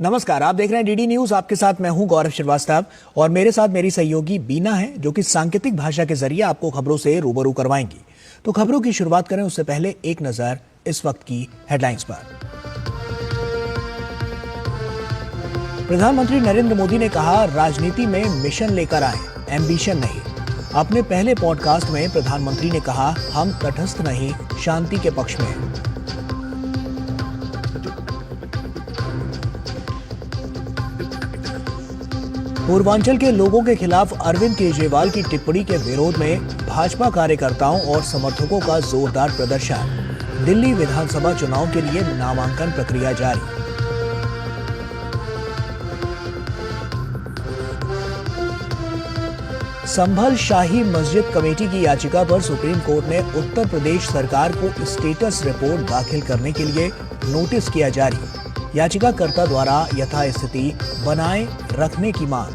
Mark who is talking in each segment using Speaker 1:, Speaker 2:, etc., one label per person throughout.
Speaker 1: नमस्कार, आप देख रहे हैं डीडी न्यूज। आपके साथ मैं हूं गौरव श्रीवास्तव और मेरे साथ मेरी सहयोगी बीना है, जो कि सांकेतिक भाषा के जरिए आपको खबरों से रूबरू करवाएंगी। तो खबरों की शुरुआत करें उससे पहले एक नजर इस वक्त की हेडलाइंस पर। प्रधानमंत्री नरेंद्र मोदी ने कहा, राजनीति में मिशन लेकर आए, एम्बिशन नहीं। अपने पहले पॉडकास्ट में प्रधानमंत्री ने कहा, हम तटस्थ नहीं, शांति के पक्ष में हैं। पूर्वांचल के लोगों के खिलाफ अरविंद केजरीवाल की टिप्पणी के विरोध में भाजपा कार्यकर्ताओं और समर्थकों का जोरदार प्रदर्शन। दिल्ली विधानसभा चुनाव के लिए नामांकन प्रक्रिया जारी। संभल शाही मस्जिद कमेटी की याचिका पर सुप्रीम कोर्ट ने उत्तर प्रदेश सरकार को स्टेटस रिपोर्ट दाखिल करने के लिए नोटिस किया जारी। याचिकाकर्ता द्वारा यथास्थिति बनाए रखने की मांग।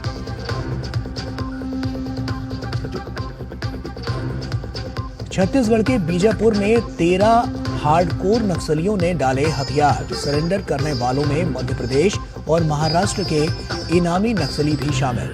Speaker 1: छत्तीसगढ़ के बीजापुर में 13 हार्डकोर नक्सलियों ने डाले हथियार। सरेंडर करने वालों में मध्य प्रदेश और महाराष्ट्र के इनामी नक्सली भी शामिल।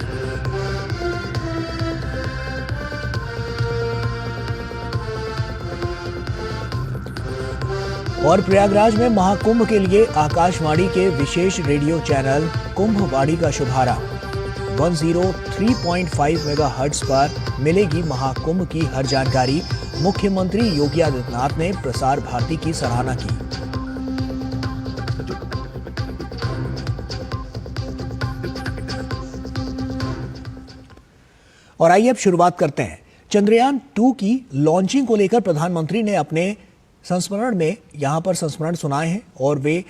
Speaker 1: और प्रयागराज में महाकुंभ के लिए आकाशवाणी के विशेष रेडियो चैनल कुंभवाणी का शुभारंभ। 103.5 मेगाहर्ट्ज पर मिलेगी महाकुंभ की हर जानकारी। मुख्यमंत्री योगी आदित्यनाथ ने प्रसार भारती की सराहना की। और आइए अब शुरुआत करते हैं। चंद्रयान 2 की लॉन्चिंग को लेकर प्रधानमंत्री ने अपने संस्मरण में यहां पर संस्मरण सुनाए हैं और वे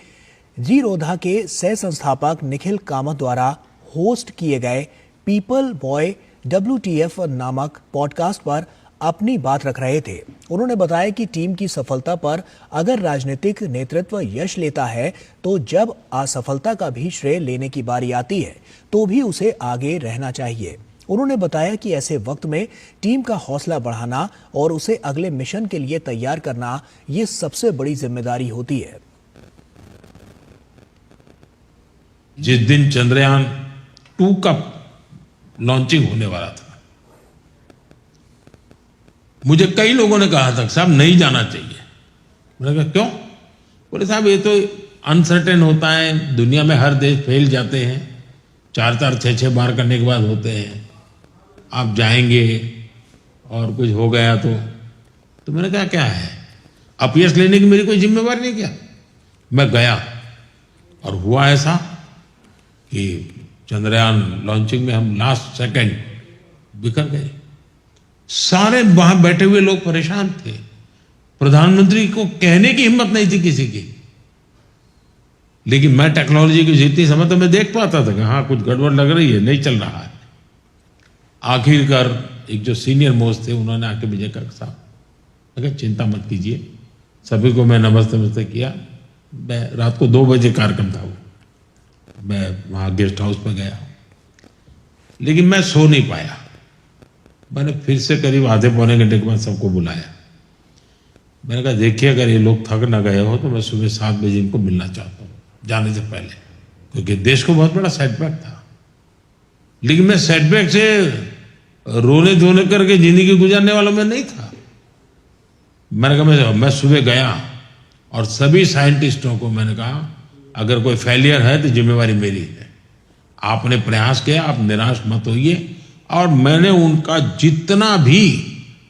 Speaker 1: जीरोधा के सह संस्थापक निखिल कामत द्वारा होस्ट किए गए पीपल बॉय WTF नामक पॉडकास्ट पर अपनी बात रख रहे थे। उन्होंने बताया कि टीम की सफलता पर अगर राजनीतिक नेतृत्व यश लेता है तो जब असफलता का भी श्रेय लेने की बारी आती है तो भी उसे आगे रहना चाहिए। उन्होंने बताया कि ऐसे वक्त में टीम का हौसला बढ़ाना और उसे अगले मिशन के लिए तैयार करना ये सबसे बड़ी जिम्मेदारी होती है।
Speaker 2: जिस दिन चंद्रयान 2 का लॉन्चिंग होने वाला था, मुझे कई लोगों ने कहा था साहब नहीं जाना चाहिए। मैंने कहा क्यों? बोले साहब ये तो अनसर्टेन होता है, दुनिया में हर देश फेल जाते हैं, 4-4, 6-6 बार करने के बाद होते हैं, आप जाएंगे और कुछ हो गया तो मैंने कहा क्या है, अपयश लेने की मेरी कोई जिम्मेवारी नहीं। क्या मैं गया और हुआ ऐसा कि चंद्रयान लॉन्चिंग में हम लास्ट सेकंड बिखर गए। सारे वहां बैठे हुए लोग परेशान थे। प्रधानमंत्री को कहने की हिम्मत नहीं थी किसी की। लेकिन मैं टेक्नोलॉजी की जितनी समझ तो मैं देख पाता था कि हाँ कुछ गड़बड़ लग रही है, नहीं चल रहा है। आखिरकार एक जो सीनियर मोस्ट थे उन्होंने आके मुझे कहा साहब अगर चिंता मत कीजिए। सभी को मैं नमस्ते किया। मैं रात को 2 बजे कार्यक्रम था वो, मैं वहाँ गेस्ट हाउस पर गया, लेकिन मैं सो नहीं पाया। मैंने फिर से करीब आधे पौने घंटे के बाद सबको बुलाया। मैंने कहा देखिए अगर ये लोग थक ना गए हो तो मैं सुबह 7 बजे इनको मिलना चाहता हूँ जाने से पहले, क्योंकि देश को बहुत बड़ा सेटबैक था। लेकिन मैं सेटबैक से रोने धोने करके जिंदगी गुजारने वालों में नहीं था। मैंने कहा मैं सुबह गया और सभी साइंटिस्टों को मैंने कहा अगर कोई फेलियर है तो जिम्मेवारी मेरी है। आपने प्रयास किया, आप निराश मत होइए। और मैंने उनका जितना भी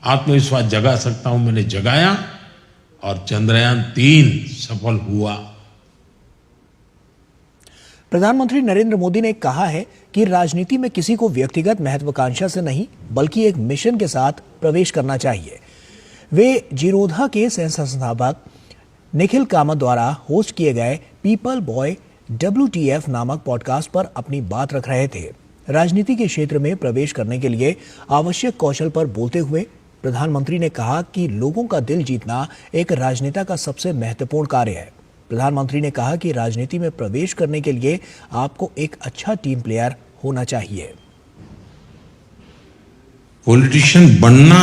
Speaker 2: आत्मविश्वास जगा सकता हूं मैंने जगाया और चंद्रयान 3 सफल हुआ।
Speaker 1: प्रधानमंत्री नरेंद्र मोदी ने कहा है कि राजनीति में किसी को व्यक्तिगत महत्वाकांक्षा से नहीं बल्कि एक मिशन के साथ प्रवेश करना चाहिए। वे जीरोधा के सह संस्थापक निखिल कामत द्वारा होस्ट किए गए पीपल बॉय WTF नामक पॉडकास्ट पर अपनी बात रख रहे थे। राजनीति के क्षेत्र में प्रवेश करने के लिए आवश्यक कौशल पर बोलते हुए प्रधानमंत्री ने कहा कि लोगों का दिल जीतना एक राजनेता का सबसे महत्वपूर्ण कार्य है। प्रधानमंत्री ने कहा कि राजनीति में प्रवेश करने के लिए आपको एक अच्छा टीम प्लेयर होना चाहिए।
Speaker 2: पॉलिटिशियन बनना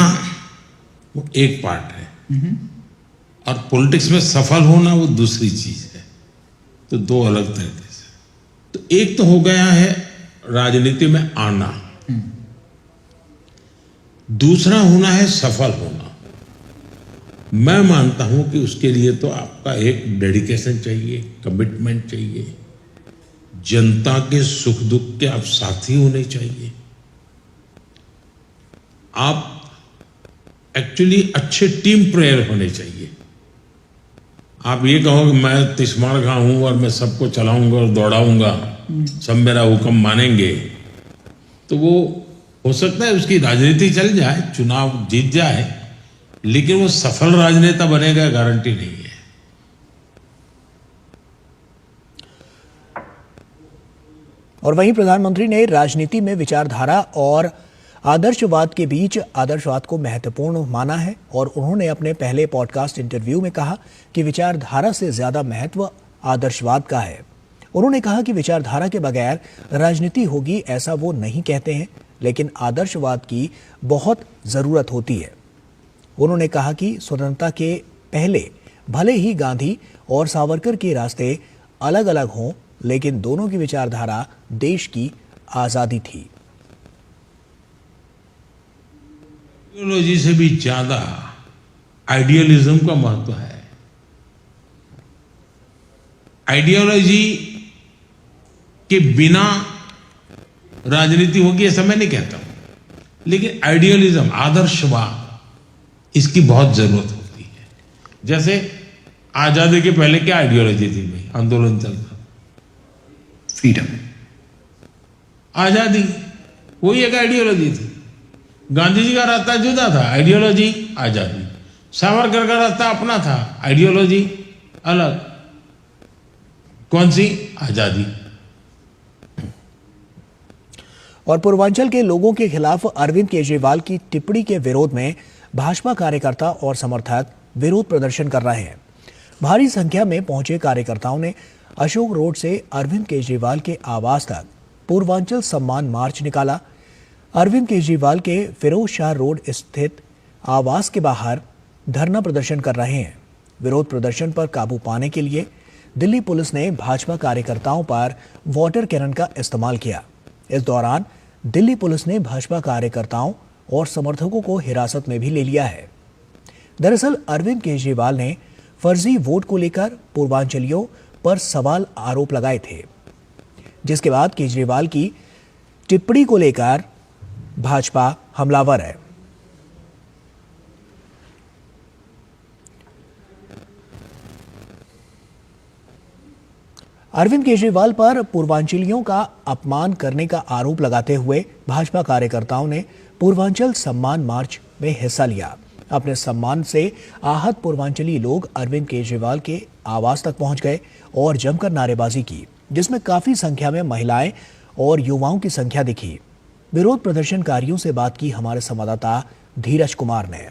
Speaker 2: वो एक पार्ट है और पॉलिटिक्स में सफल होना वो दूसरी चीज है। तो 2 अलग तरीके से। तो एक तो हो गया है राजनीति में आना, दूसरा होना है सफल होना। मैं मानता हूं कि उसके लिए तो आपका एक डेडिकेशन चाहिए, कमिटमेंट चाहिए, जनता के सुख दुख के आप साथी होने चाहिए, आप एक्चुअली अच्छे टीम प्लेयर होने चाहिए। आप ये कहो कि मैं तिस्मार खा हूं और मैं सबको चलाऊंगा और दौड़ाऊंगा, सब मेरा हुक्म मानेंगे, तो वो हो सकता है उसकी राजनीति चल जाए, चुनाव जीत जाए, लेकिन वो सफल राजनेता बनेगा गारंटी नहीं है।
Speaker 1: और वहीं प्रधानमंत्री ने राजनीति में विचारधारा और आदर्शवाद के बीच आदर्शवाद को महत्वपूर्ण माना है और उन्होंने अपने पहले पॉडकास्ट इंटरव्यू में कहा कि विचारधारा से ज्यादा महत्व आदर्शवाद का है। उन्होंने कहा कि विचारधारा के बगैर राजनीति होगी ऐसा वो नहीं कहते हैं, लेकिन आदर्शवाद की बहुत जरूरत होती है। उन्होंने कहा कि स्वतंत्रता के पहले भले ही गांधी और सावरकर के रास्ते अलग अलग हों, लेकिन दोनों की विचारधारा देश की आजादी थी।
Speaker 2: आइडियोलॉजी से भी ज्यादा आइडियलिज्म का महत्व है। आइडियोलॉजी के बिना राजनीति होगी ऐसा मैं नहीं कहता हूं, लेकिन आइडियलिज्म, आदर्शवाद, इसकी बहुत जरूरत होती है। जैसे आजादी के पहले क्या आइडियोलॉजी थी भाई? आंदोलन चलता, फ्रीडम, आजादी, वही एक आइडियोलॉजी थी। गांधी जी का रास्ता जुदा था, आइडियोलॉजी आजादी। सावरकर का रास्ता अपना था, आइडियोलॉजी अलग। कौन सी? आजादी।
Speaker 1: और पूर्वांचल के लोगों के खिलाफ अरविंद केजरीवाल की टिप्पणी के विरोध में भाजपा कार्यकर्ता और समर्थक विरोध प्रदर्शन कर रहे हैं। भारी संख्या में पहुंचे कार्यकर्ताओं ने अशोक रोड से अरविंद केजरीवाल के आवास तक पूर्वांचल सम्मान मार्च निकाला। अरविंद केजरीवाल के फिरोज शाह रोड स्थित आवास के बाहर धरना प्रदर्शन कर रहे हैं। विरोध प्रदर्शन पर काबू पाने के लिए दिल्ली पुलिस ने भाजपा कार्यकर्ताओं पर वाटर कैनन का इस्तेमाल किया। इस दौरान दिल्ली पुलिस ने भाजपा कार्यकर्ताओं और समर्थकों को हिरासत में भी ले लिया है। दरअसल अरविंद केजरीवाल ने फर्जी वोट को लेकर पूर्वांचलियों पर सवाल आरोप लगाए थे, जिसके बाद केजरीवाल की टिप्पणी को लेकर भाजपा हमलावर है। अरविंद केजरीवाल पर पूर्वांचलियों का अपमान करने का आरोप लगाते हुए भाजपा कार्यकर्ताओं ने पूर्वांचल सम्मान मार्च में हिस्सा लिया। अपने सम्मान से आहत पूर्वांचली लोग अरविंद केजरीवाल के आवास तक पहुंच गए और जमकर नारेबाजी की, जिसमें काफी संख्या में महिलाएं और युवाओं की संख्या दिखी। विरोध प्रदर्शनकारियों से बात की हमारे संवाददाता धीरज कुमार ने।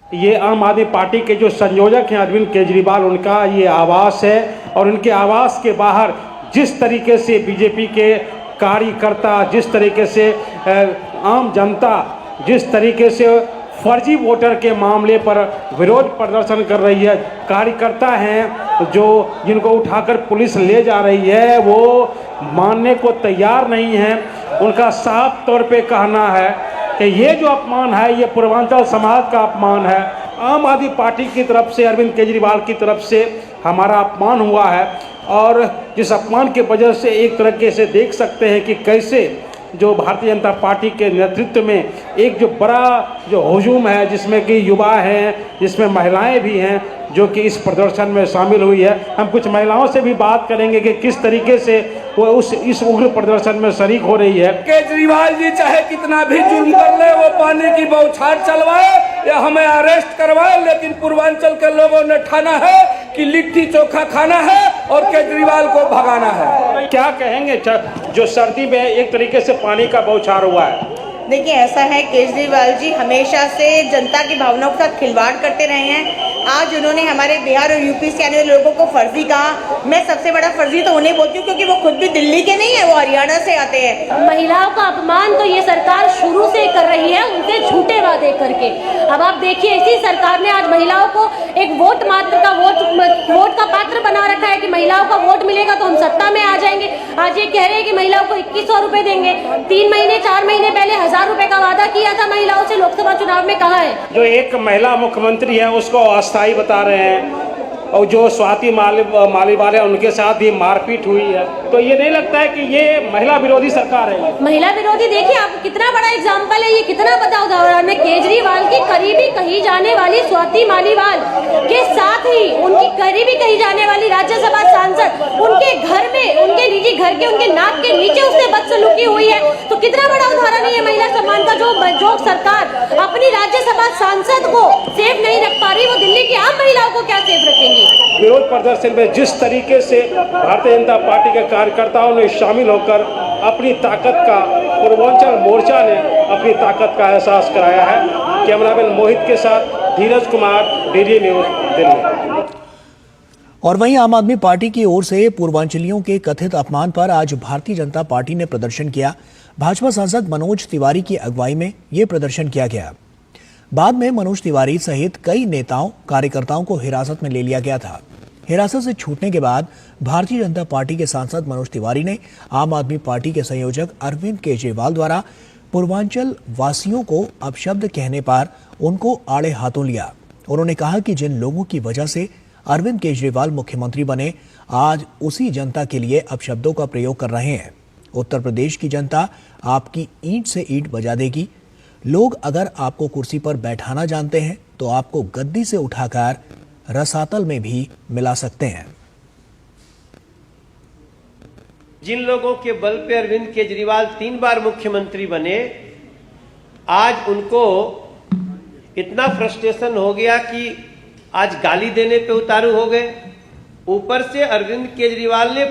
Speaker 3: ये आम आदमी पार्टी के जो संयोजक हैं अरविंद केजरीवाल, उनका ये आवास है और उनके आवास के बाहर जिस तरीके से बीजेपी के कार्यकर्ता, जिस तरीके से आम जनता जिस तरीके से फर्जी वोटर के मामले पर विरोध प्रदर्शन कर रही है, कार्यकर्ता हैं जो जिनको उठाकर पुलिस ले जा रही है वो मानने को तैयार नहीं हैं। उनका साफ तौर पे कहना है कि ये जो अपमान है ये पूर्वांचल समाज का अपमान है। आम आदमी पार्टी की तरफ से, अरविंद केजरीवाल की तरफ से हमारा अपमान हुआ है और जिस अपमान की वजह से एक तरीके से देख सकते हैं कि कैसे जो भारतीय जनता पार्टी के नेतृत्व में एक जो बड़ा जो हुजूम है, जिसमें कि युवा हैं, जिसमें महिलाएं भी हैं जो कि इस प्रदर्शन में शामिल हुई है। हम कुछ महिलाओं से भी बात करेंगे कि किस तरीके से वो इस उग्र प्रदर्शन में शरीक हो रही है।
Speaker 4: केजरीवाल जी चाहे कितना भी जुर्म कर ले, वो पानी की बौछार चलवाए या हमें अरेस्ट करवाए, लेकिन पूर्वांचल के लोगों ने ठाना है कि लिट्टी चोखा खाना है और केजरीवाल को भगाना है।
Speaker 3: क्या कहेंगे जो सर्दी में एक तरीके से पानी का बौछार हुआ है?
Speaker 5: देखिए, ऐसा है, केजरीवाल जी हमेशा से जनता की भावनाओं के साथ खिलवाड़ करते रहे हैं। आज उन्होंने हमारे बिहार और यूपी से आने वाले लोगों को फर्जी कहा। मैं सबसे बड़ा फर्जी तो उन्हें बोलती हूँ क्योंकि वो खुद भी दिल्ली के नहीं है, वो हरियाणा से आते हैं।
Speaker 6: महिलाओं का अपमान तो ये सरकार शुरू से कर रही है, उनसे झूठे वादे करके। अब आप देखिए, इसी सरकार ने आज महिलाओं को एक वोट का पात्र बना रखा है कि महिलाओं का वोट मिलेगा तो हम सत्ता में आ जाएंगे। आज ये कह रहे हैं कि महिलाओं को 2100 रुपए देंगे। 3 महीने 4 महीने पहले 1000 रुपए का वादा किया था महिलाओं से लोकसभा चुनाव में, कहा है?
Speaker 3: जो एक महिला मुख्यमंत्री है उसको अस्थायी बता रहे हैं, और जो स्वाति मालीवाल है उनके साथ भी मारपीट हुई है। तो ये नहीं लगता है कि ये महिला विरोधी सरकार है?
Speaker 6: महिला विरोधी, देखिए आप कितना बड़ा एग्जाम्पल है, ये कितना बड़ा उदाहरण है। केजरीवाल की करीबी कही जाने वाली स्वाति मालीवाल के साथ ही उनकी करीबी कही जाने वाली राज्यसभा सांसद, उनके घर में, उनके निजी घर के, उनके नाक के नीचे उससे बदसलूकी हुई है। तो कितना बड़ा उदाहरण है ये महिला सम्मान का। जो सरकार अपनी राज्यसभा सांसद को सेफ नहीं रख पा रही, वो दिल्ली की आम महिलाओं को क्या सेफ रखेंगी?
Speaker 3: विरोध प्रदर्शन में जिस तरीके से भारतीय जनता पार्टी के कार्यकर्ताओं ने शामिल होकर अपनी ताकत का, पूर्वांचल मोर्चा ने अपनी ताकत का एहसास कराया है। कैमरामैन मोहित के साथ धीरज कुमार, डीडी न्यूज, दिल्ली।
Speaker 1: और वहीं आम आदमी पार्टी की ओर से पूर्वांचलियों के कथित अपमान पर आज भारतीय जनता पार्टी ने प्रदर्शन किया। भाजपा सांसद मनोज तिवारी की अगुवाई में यह प्रदर्शन किया गया। बाद में मनोज तिवारी सहित कई नेताओं, कार्यकर्ताओं को हिरासत में ले लिया गया था। हिरासत से छूटने के बाद भारतीय जनता पार्टी के सांसद मनोज तिवारी ने आम आदमी पार्टी के संयोजक अरविंद केजरीवाल द्वारा पूर्वांचल वासियों को अपशब्द कहने पर उनको आड़े हाथों लिया। उन्होंने कहा कि जिन लोगों की वजह से अरविंद केजरीवाल मुख्यमंत्री बने, आज उसी जनता के लिए अपशब्दों का प्रयोग कर रहे हैं। उत्तर प्रदेश की जनता आपकी ईंट से ईंट बजा देगी। लोग अगर आपको कुर्सी पर बैठाना जानते हैं तो आपको गद्दी से उठाकर रसातल में भी मिला सकते हैं।
Speaker 7: जिन लोगों के बल पे अरविंद केजरीवाल 3 बार मुख्यमंत्री बने, आज उनको इतना फ्रस्ट्रेशन हो गया कि आज गाली देने पे उतारू हो गए। ऊपर से अरविंद केजरीवाल ने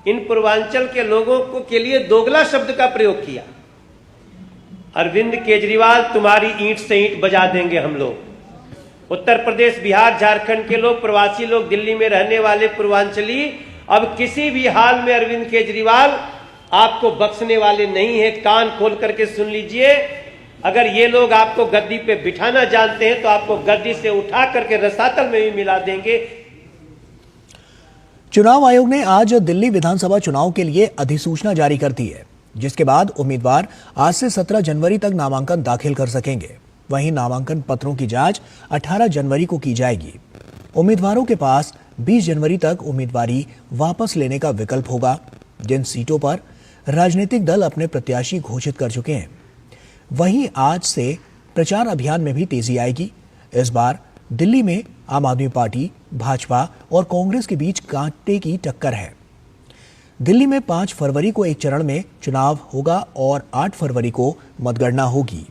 Speaker 7: इन पूर्वांचल के लोगों के लिए दोगला शब्द का प्रयोग किया। अरविंद केजरीवाल, तुम्हारी ईंट से ईंट बजा देंगे हम लोग। उत्तर प्रदेश, बिहार, झारखंड के लोग, प्रवासी लोग, दिल्ली में रहने वाले पूर्वांचली, अब किसी भी हाल में अरविंद केजरीवाल आपको बख्शने वाले नहीं है। कान खोल करके सुन लीजिए, अगर ये लोग आपको गद्दी पे बिठाना जानते हैं तो आपको गद्दी से उठा करके रसातल में भी मिला देंगे।
Speaker 1: चुनाव आयोग ने आज दिल्ली विधानसभा चुनाव के लिए अधिसूचना जारी कर दी है, जिसके बाद उम्मीदवार आज से 17 जनवरी तक नामांकन दाखिल कर सकेंगे। वहीं नामांकन पत्रों की जांच 18 जनवरी को की जाएगी। उम्मीदवारों के पास 20 जनवरी तक उम्मीदवारी वापस लेने का विकल्प होगा। जिन सीटों पर राजनीतिक दल अपने प्रत्याशी घोषित कर चुके हैं, वहीं आज से प्रचार अभियान में भी तेजी आएगी। इस बार दिल्ली में आम आदमी पार्टी, भाजपा और कांग्रेस के बीच कांटे की टक्कर है। दिल्ली में 5 फरवरी को एक चरण में चुनाव होगा और 8 फरवरी को मतगणना होगी।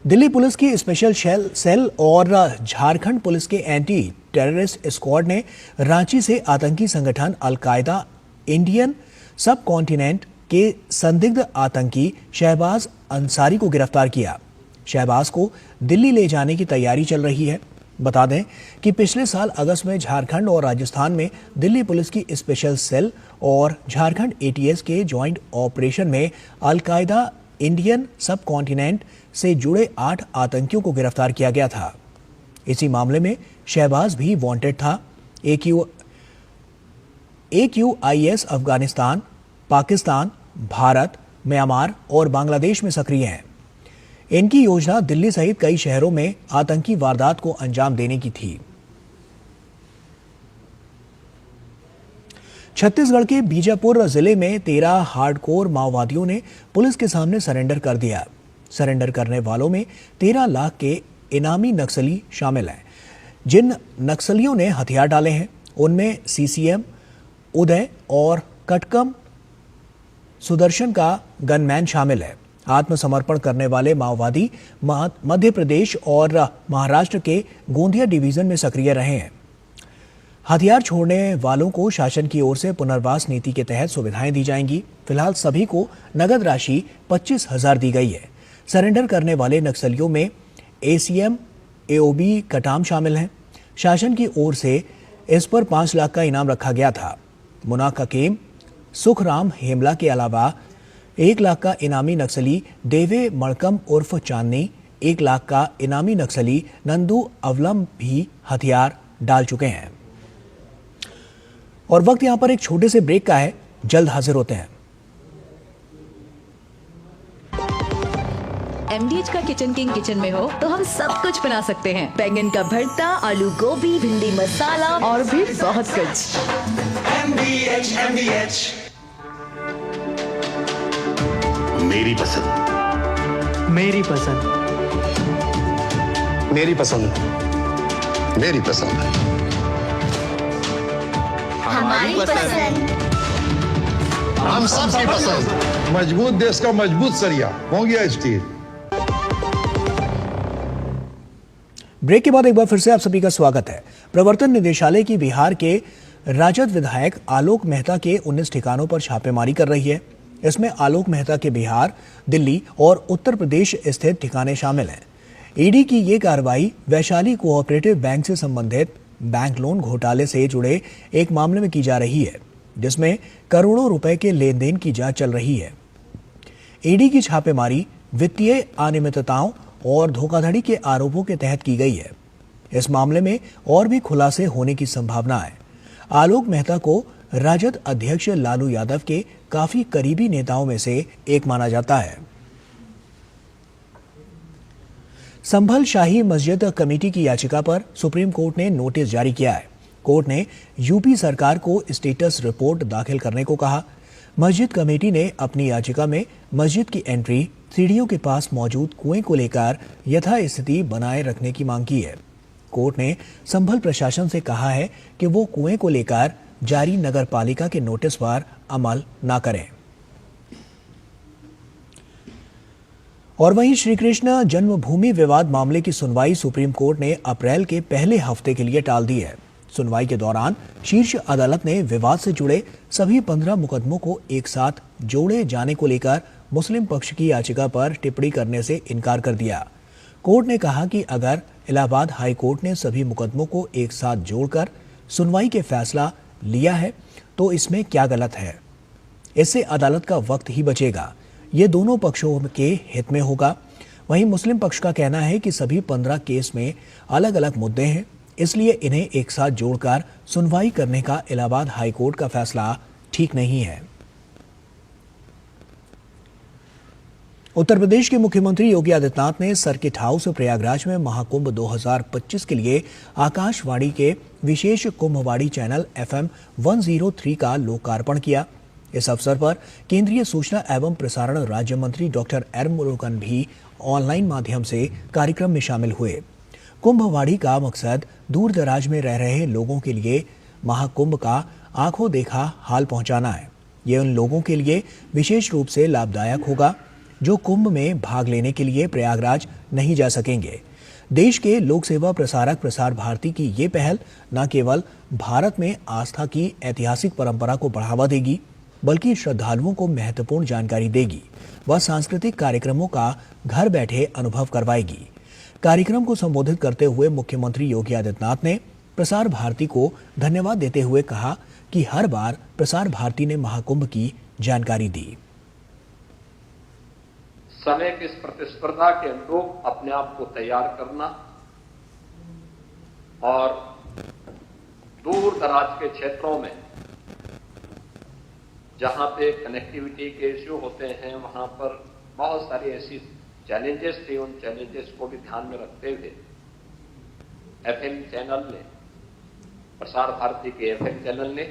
Speaker 1: दिल्ली पुलिस की स्पेशल सेल और झारखंड पुलिस के एंटी टेररिस्ट स्क्वाड ने रांची से आतंकी संगठन अल-कायदा इंडियन सब कॉन्टिनेंट के संदिग्ध आतंकी शहबाज अंसारी को गिरफ्तार किया। शहबाज को दिल्ली ले जाने की तैयारी चल रही है। बता दें कि पिछले साल अगस्त में झारखंड और राजस्थान में दिल्ली पुलिस की स्पेशल सेल और झारखंड एटीएस के ज्वाइंट ऑपरेशन में अल-कायदा इंडियन सब कॉन्टिनेंट से जुड़े 8 आतंकियों को गिरफ्तार किया गया था। इसी मामले में शहबाज भी वांटेड था। AQIS अफगानिस्तान, पाकिस्तान, भारत, म्यांमार और बांग्लादेश में सक्रिय हैं। इनकी योजना दिल्ली सहित कई शहरों में आतंकी वारदात को अंजाम देने की थी। छत्तीसगढ़ के बीजापुर जिले में 13 हार्डकोर माओवादियों ने पुलिस के सामने सरेंडर कर दिया। सरेंडर करने वालों में 13 लाख के इनामी नक्सली शामिल हैं। जिन नक्सलियों ने हथियार डाले हैं उनमें सीसीएम उदय और कटकम सुदर्शन का गनमैन शामिल है। आत्मसमर्पण करने वाले माओवादी मध्य प्रदेश और महाराष्ट्र के गोंदिया डिवीजन में सक्रिय रहे हैं। हथियार छोड़ने वालों को शासन की ओर से पुनर्वास नीति के तहत सुविधाएं दी जाएंगी। फिलहाल सभी को नगद राशि 25,000 दी गई है। सरेंडर करने वाले नक्सलियों में ACM AOB कटाम शामिल हैं। शासन की ओर से इस पर 5 लाख का इनाम रखा गया था। मुना ककीम सुखराम हेमला के अलावा 1 लाख का इनामी नक्सली देवे मड़कम उर्फ चांदनी, 1 लाख का इनामी नक्सली नंदू अवलम भी हथियार डाल चुके हैं। और वक्त यहां पर एक छोटे से ब्रेक का है, जल्द हाजिर होते हैं।
Speaker 8: MDH का किचन किंग किचन में हो तो हम सब कुछ बना सकते हैं। बैंगन का भरता, आलू गोभी, भिंडी मसाला और भी बहुत कुछ।
Speaker 9: MDH मेरी पसंद,
Speaker 10: मेरी पसंद,
Speaker 9: मेरी पसंद, मेरी पसंद,
Speaker 6: हमारी पसंद।
Speaker 9: हम सबकी पसंद।
Speaker 11: मजबूत देश का मजबूत सरिया हो गया स्टील।
Speaker 1: ब्रेक के बाद एक बार फिर से आप सभी का स्वागत है। प्रवर्तन निदेशालय की बिहार के राजद विधायक आलोक मेहता के 19 ठिकानों पर छापेमारी कर रही है। इसमें आलोक मेहता के बिहार, दिल्ली और उत्तर प्रदेश स्थित ठिकाने शामिल हैं। ईडी की ये कार्रवाई वैशाली कोऑपरेटिव बैंक से संबंधित बैंक लोन घोटाले से जुड़े एक मामले में की जा रही है, जिसमें करोड़ों रुपए के लेन देन की जांच चल रही है। ईडी की छापेमारी वित्तीय अनियमितताओं और धोखाधड़ी के आरोपों के तहत की गई है। इस मामले में और भी खुलासे होने की संभावना है। आलोक मेहता को राजद अध्यक्ष लालू यादव के काफी करीबी नेताओं में से एक माना जाता है। संभल शाही मस्जिद कमेटी की याचिका पर सुप्रीम कोर्ट ने नोटिस जारी किया है। कोर्ट ने यूपी सरकार को स्टेटस रिपोर्ट दाखिल करने को कहा। मस्जिद कमेटी ने अपनी याचिका में मस्जिद की एंट्री, सीढ़ियों के पास मौजूद कुएं को लेकर यथास्थिति बनाए रखने की मांग की है। कोर्ट ने संभल प्रशासन से कहा है कि वो कुएं को लेकर जारी नगर पालिका के नोटिस पर अमल न करें। और वहीं श्री कृष्ण जन्मभूमि विवाद मामले की सुनवाई सुप्रीम कोर्ट ने अप्रैल के पहले हफ्ते के लिए टाल दी है। सुनवाई के दौरान शीर्ष अदालत ने विवाद से जुड़े सभी 15 मुकदमों को एक साथ जोड़े जाने को लेकर मुस्लिम पक्ष की याचिका पर टिप्पणी करने से इनकार कर दिया। कोर्ट ने कहा कि अगर इलाहाबाद हाई कोर्ट ने सभी मुकदमों को एक साथ जोड़कर सुनवाई के फैसला लिया है तो इसमें क्या गलत है। इससे अदालत का वक्त ही बचेगा, ये दोनों पक्षों के हित में होगा। वहीं मुस्लिम पक्ष का कहना है कि सभी 15 केस में अलग अलग मुद्दे हैं, इसलिए इन्हें एक साथ जोड़कर सुनवाई करने का इलाहाबाद हाई कोर्ट का फैसला ठीक नहीं है। उत्तर प्रदेश के मुख्यमंत्री योगी आदित्यनाथ ने सर्किट हाउस प्रयागराज में महाकुंभ 2025 के लिए आकाशवाणी के विशेष कुंभवाड़ी चैनल FM 103 का लोकार्पण किया। इस अवसर पर केंद्रीय सूचना एवं प्रसारण राज्य मंत्री डॉक्टर एल मुरुगन भी ऑनलाइन माध्यम से कार्यक्रम में शामिल हुए। कुंभवाड़ी का मकसद दूर दराज में रह रहे लोगों के लिए महाकुंभ का आंखों देखा हाल पहुंचाना है। ये उन लोगों के लिए विशेष रूप से लाभदायक होगा जो कुंभ में भाग लेने के लिए प्रयागराज नहीं जा सकेंगे। देश के लोक सेवा प्रसारक प्रसार भारती की ये पहल न केवल भारत में आस्था की ऐतिहासिक परंपरा को बढ़ावा देगी, बल्कि श्रद्धालुओं को महत्वपूर्ण जानकारी देगी व सांस्कृतिक कार्यक्रमों का घर बैठे अनुभव करवाएगी। कार्यक्रम को संबोधित करते हुए मुख्यमंत्री योगी आदित्यनाथ ने प्रसार भारती को धन्यवाद देते हुए कहा कि हर बार प्रसार भारती ने महाकुंभ की जानकारी दी।
Speaker 12: समय की इस प्रतिस्पर्धा के अनुरूप अपने आप को तैयार करना और दूर दराज के क्षेत्रों में जहां पे कनेक्टिविटी के इश्यू होते हैं वहां पर बहुत सारी ऐसी चैलेंजेस थे। उन चैलेंजेस को भी ध्यान में रखते हुए FM चैनल ने, प्रसार भारती के FM चैनल ने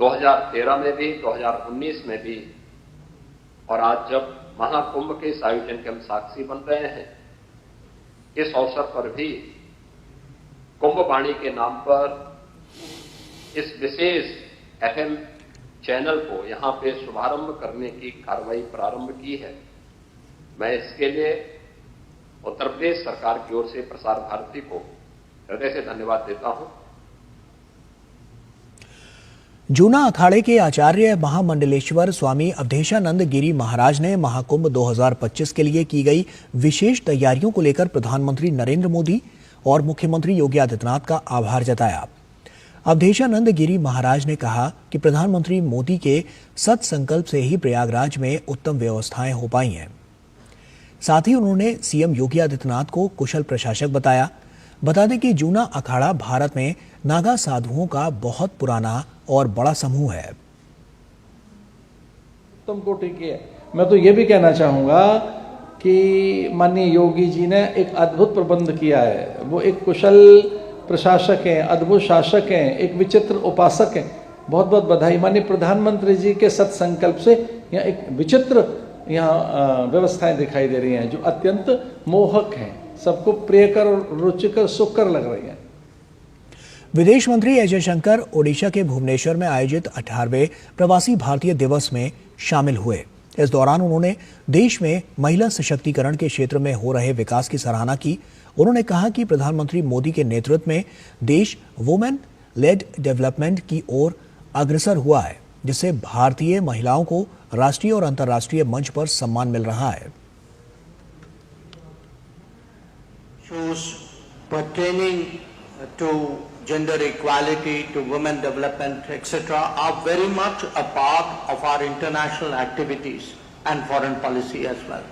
Speaker 12: 2013 में भी, 2019 में भी और आज जब महाकुंभ के इस आयोजन के हम साक्षी बन रहे हैं, इस अवसर पर भी कुंभवाणी के नाम पर इस विशेष FM चैनल को यहां पे शुभारंभ करने की कार्रवाई प्रारंभ की है। मैं इसके लिए उत्तर प्रदेश सरकार की ओर से प्रसार भारती को हृदय से धन्यवाद देता हूं।
Speaker 1: जूना अखाड़े के आचार्य महामंडलेश्वर स्वामी अवधेशानंद गिरी महाराज ने महाकुंभ 2025 के लिए की गई विशेष तैयारियों को लेकर प्रधानमंत्री नरेंद्र मोदी और मुख्यमंत्री योगी आदित्यनाथ का आभार जताया। अवधेशानंद गिरी महाराज ने कहा कि प्रधानमंत्री मोदी के सत संकल्प से ही प्रयागराज में उत्तम व्यवस्थाएं हो पाई हैं। साथ ही उन्होंने सीएम योगी आदित्यनाथ को कुशल प्रशासक बताया। बता दें कि जूना अखाड़ा भारत में नागा साधुओं का बहुत पुराना और बड़ा समूह है।
Speaker 10: उत्तम कोटि की है। मैं तो ये भी कहना चाहूंगा कि माननीय योगी जी ने एक अद्भुत प्रबंध किया है। वो एक कुशल प्रशासक हैं, अद्भुत शासक हैं, एक विचित्र उपासक हैं। बहुत बहुत बधाई। माननीय प्रधानमंत्री जी के सत्संकल्प से यहाँ एक विचित्र व्यवस्थाएं दिखाई दे रही हैं जो अत्यंत मोहक हैं, सबको प्रियकर, रुचिकर, सुखकर लग रही हैं।
Speaker 1: विदेश मंत्री एस जयशंकर ओडिशा के भुवनेश्वर में आयोजित 18वें प्रवासी भारतीय दिवस में शामिल हुए। इस दौरान उन्होंने देश में महिला सशक्तिकरण के क्षेत्र में हो रहे विकास की सराहना की। उन्होंने कहा कि प्रधानमंत्री मोदी के नेतृत्व में देश वुमेन लेड डेवलपमेंट की ओर अग्रसर हुआ है, जिससे भारतीय महिलाओं को राष्ट्रीय और अंतर्राष्ट्रीय मंच पर सम्मान मिल रहा है।
Speaker 13: Gender equality, to women development, etc. are very much a part of our international activities and foreign policy as well.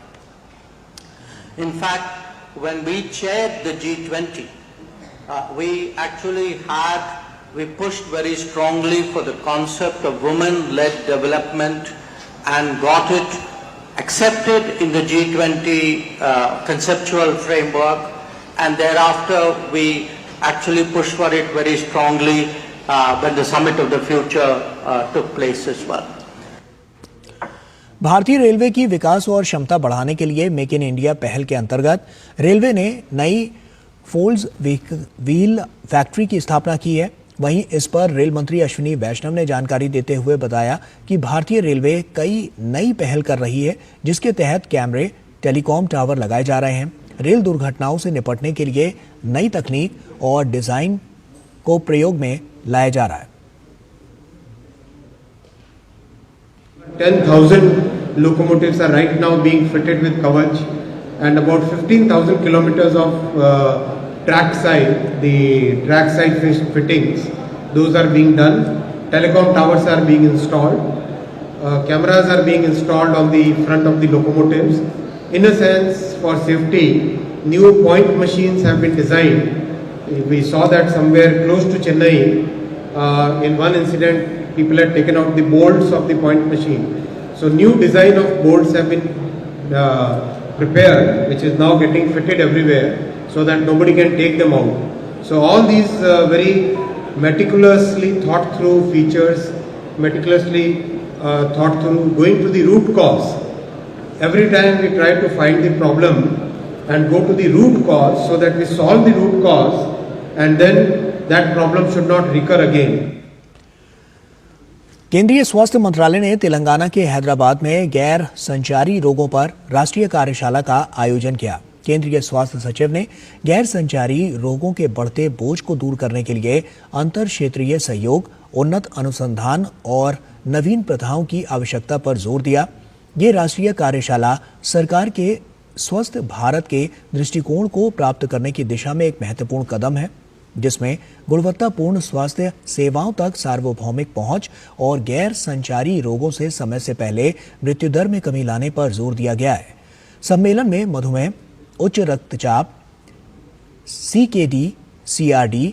Speaker 13: In fact, when we chaired the G20, we pushed very strongly for the concept of women-led development and got it accepted in the G20 conceptual framework, and thereafter we actually pushed for it very strongly when the Summit of the Future took place as well.
Speaker 1: भारतीय railway की विकास और क्षमता बढ़ाने के लिए make in India पहल के अंतर्गत रेलवे ने नई फोल्ड्स व्हील फैक्ट्री की स्थापना की है। वहीं इस पर रेल मंत्री अश्विनी वैष्णव ने जानकारी देते हुए बताया कि भारतीय रेलवे कई नई पहल कर रही है, जिसके तहत कैमरे, टेलीकॉम टावर लगाए जा रहे हैं। रेल दुर्घटनाओं से निपटने के लिए नई तकनीक और डिजाइन को प्रयोग में लाया जा रहा है।
Speaker 14: 10,000 locomotives are right now being fitted with Kavach, and about 15,000 kilometers of track side, the track side fittings, those are being done. Telecom towers are being installed. Cameras are being installed on the front of the locomotives. In a sense, for safety, new point machines have been designed. We saw that somewhere close to Chennai, in one incident, people had taken out the bolts of the point machine. So new design of bolts have been prepared, which is now getting fitted everywhere, so that nobody can take them out. So all these very meticulously thought through features, meticulously thought through, going to the root cause. Every time we try to find the problem and go to the root cause so that we solve the root cause, and then that problem should not recur again.
Speaker 1: केंद्रीय स्वास्थ्य मंत्रालय ने तेलंगाना के हैदराबाद में गैर संचारी रोगों पर राष्ट्रीय कार्यशाला का आयोजन किया। केंद्रीय स्वास्थ्य सचिव ने गैर संचारी रोगों के बढ़ते बोझ को दूर करने के लिए अंतर क्षेत्रीय सहयोग, उन्नत अनुसंधान और नवीन प्रथाओं की आवश्यकता पर जोर दिया। ये राष्ट्रीय कार्यशाला सरकार के स्वस्थ भारत के दृष्टिकोण को प्राप्त करने की दिशा में एक महत्वपूर्ण कदम है, जिसमें गुणवत्तापूर्ण स्वास्थ्य सेवाओं तक सार्वभौमिक पहुंच और गैर संचारी रोगों से समय से पहले मृत्यु दर में कमी लाने पर जोर दिया गया है। सम्मेलन में मधुमेह, उच्च रक्तचाप, CKD, CRD,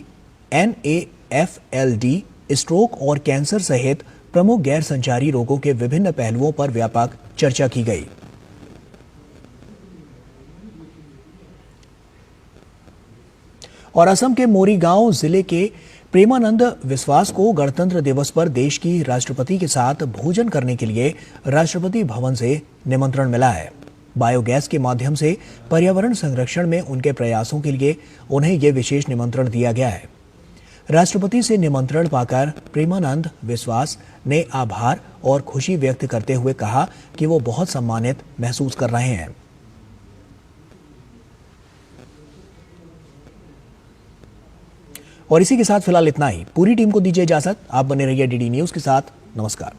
Speaker 1: NAFLD, स्ट्रोक और कैंसर सहित प्रमुख गैर संचारी रोगों के विभिन्न पहलुओं पर व्यापक चर्चा की गई। और असम के मोरीगांव जिले के प्रेमानंद विश्वास को गणतंत्र दिवस पर देश की राष्ट्रपति के साथ भोजन करने के लिए राष्ट्रपति भवन से निमंत्रण मिला है। बायोगैस के माध्यम से पर्यावरण संरक्षण में उनके प्रयासों के लिए उन्हें यह विशेष निमंत्रण दिया गया है। राष्ट्रपति से निमंत्रण पाकर प्रेमानंद विश्वास ने आभार और खुशी व्यक्त करते हुए कहा कि वो बहुत सम्मानित महसूस कर रहे हैं। और इसी के साथ फिलहाल इतना ही। पूरी टीम को दीजिए इजाजत। आप बने रहिए डीडी न्यूज के साथ। नमस्कार।